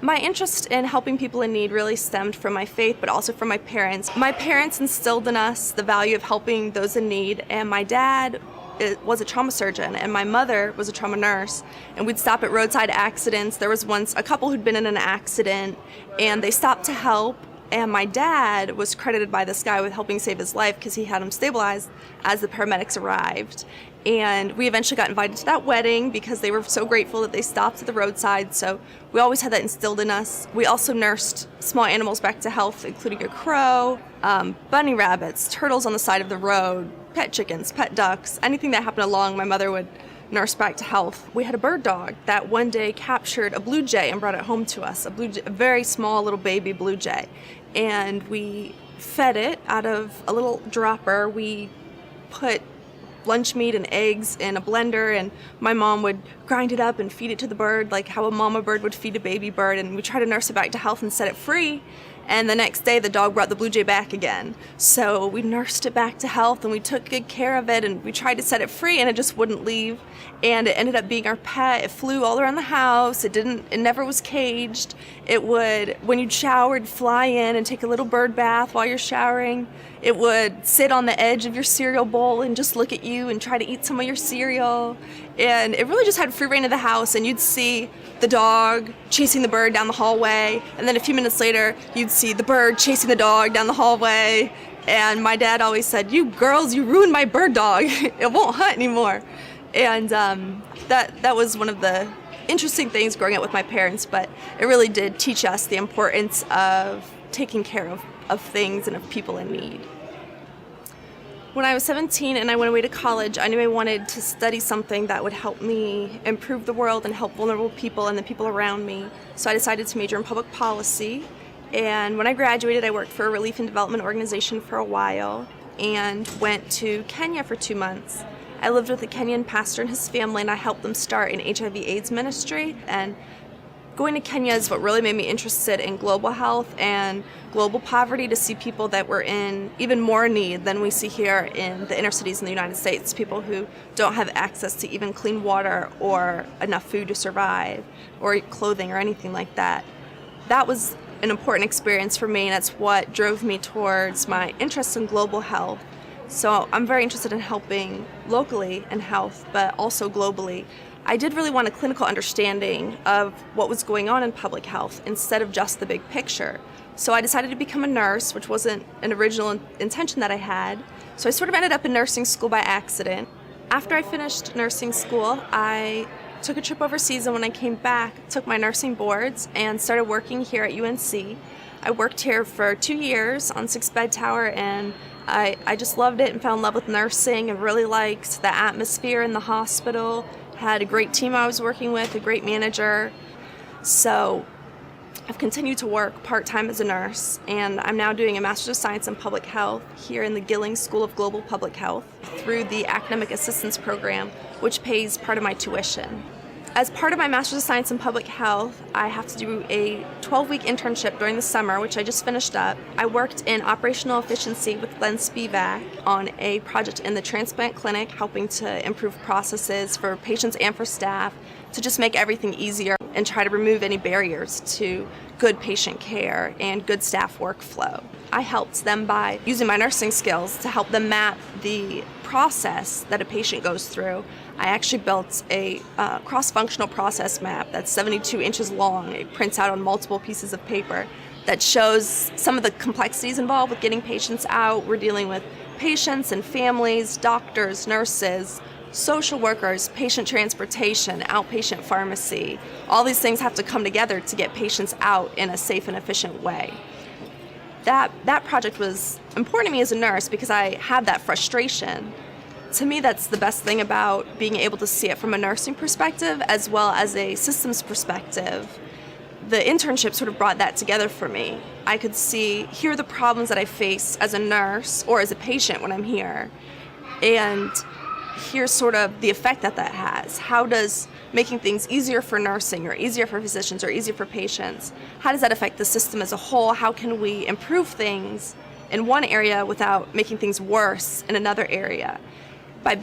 My interest in helping people in need really stemmed from my faith, but also from my parents. My parents instilled in us the value of helping those in need, and my dad was a trauma surgeon, and my mother was a trauma nurse, and we'd stop at roadside accidents. There was once a couple who'd been in an accident, and they stopped to help, and my dad was credited by this guy with helping save his life because he had him stabilized as the paramedics arrived. And we eventually got invited to that wedding because they were so grateful that they stopped at the roadside. So we always had that instilled in us. We also nursed small animals back to health, including a crow, bunny rabbits, turtles on the side of the road, pet chickens, pet ducks, anything that happened along, my mother would nurse back to health. We had a bird dog that one day captured a blue jay and brought it home to us, a very small little baby blue jay. And we fed it out of a little dropper. We put lunch meat and eggs in a blender, and my mom would grind it up and feed it to the bird like how a mama bird would feed a baby bird, and we tried to nurse it back to health and set it free. And the next day the dog brought the blue jay back again. So we nursed it back to health and we took good care of it, and we tried to set it free and it just wouldn't leave. And it ended up being our pet. It flew all around the house. It never was caged. It would, when you showered, fly in and take a little bird bath while you're showering. It would sit on the edge of your cereal bowl and just look at you and try to eat some of your cereal. And it really just had free reign of the house, and you'd see the dog chasing the bird down the hallway, and then a few minutes later you'd see the bird chasing the dog down the hallway. And my dad always said, "You girls, you ruined my bird dog. It won't hunt anymore." And that was one of the interesting things growing up with my parents, but it really did teach us the importance of taking care of things and of people in need. When I was 17 and I went away to college, I knew I wanted to study something that would help me improve the world and help vulnerable people and the people around me. So I decided to major in public policy. And when I graduated, I worked for a relief and development organization for a while and went to Kenya for 2 months. I lived with a Kenyan pastor and his family, and I helped them start an HIV/AIDS ministry. And going to Kenya is what really made me interested in global health and global poverty, to see people that were in even more need than we see here in the inner cities in the United States, people who don't have access to even clean water or enough food to survive or clothing or anything like that. That was an important experience for me, and that's what drove me towards my interest in global health. So I'm very interested in helping locally in health, but also globally. I did really want a clinical understanding of what was going on in public health instead of just the big picture. So I decided to become a nurse, which wasn't an original intention that I had. So I sort of ended up in nursing school by accident. After I finished nursing school, I took a trip overseas, and when I came back, took my nursing boards and started working here at UNC. I worked here for 2 years on 6-bed tower, and I just loved it and fell in love with nursing and really liked the atmosphere in the hospital. Had a great team I was working with, a great manager. So I've continued to work part-time as a nurse, and I'm now doing a Master's of Science in Public Health here in the Gillings School of Global Public Health through the Academic Assistance Program, which pays part of my tuition. As part of my Master's of Science in Public Health, I have to do a 12-week internship during the summer, which I just finished up. I worked in operational efficiency with Len Spivak on a project in the Transplant Clinic, helping to improve processes for patients and for staff to just make everything easier and try to remove any barriers to good patient care and good staff workflow. I helped them by using my nursing skills to help them map the process that a patient goes through. I actually built a cross-functional process map that's 72 inches long. It prints out on multiple pieces of paper that shows some of the complexities involved with getting patients out. We're dealing with patients and families, doctors, nurses, social workers, patient transportation, outpatient pharmacy. All these things have to come together to get patients out in a safe and efficient way. That project was important to me as a nurse because I had that frustration. To me, that's the best thing about being able to see it from a nursing perspective as well as a systems perspective. The internship sort of brought that together for me. I could see, here are the problems that I face as a nurse or as a patient when I'm here, and here's sort of the effect that has. How does making things easier for nursing or easier for physicians or easier for patients, how does that affect the system as a whole? How can we improve things in one area without making things worse in another area? By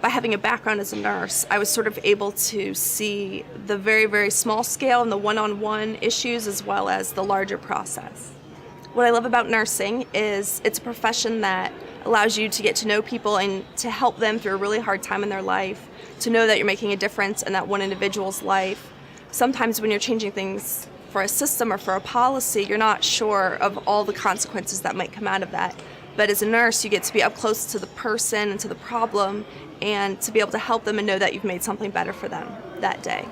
having a background as a nurse, I was sort of able to see the very, very small scale and the one-on-one issues as well as the larger process. What I love about nursing is it's a profession that allows you to get to know people and to help them through a really hard time in their life, to know that you're making a difference in that one individual's life. Sometimes when you're changing things for a system or for a policy, you're not sure of all the consequences that might come out of that. But as a nurse, you get to be up close to the person and to the problem and to be able to help them and know that you've made something better for them that day.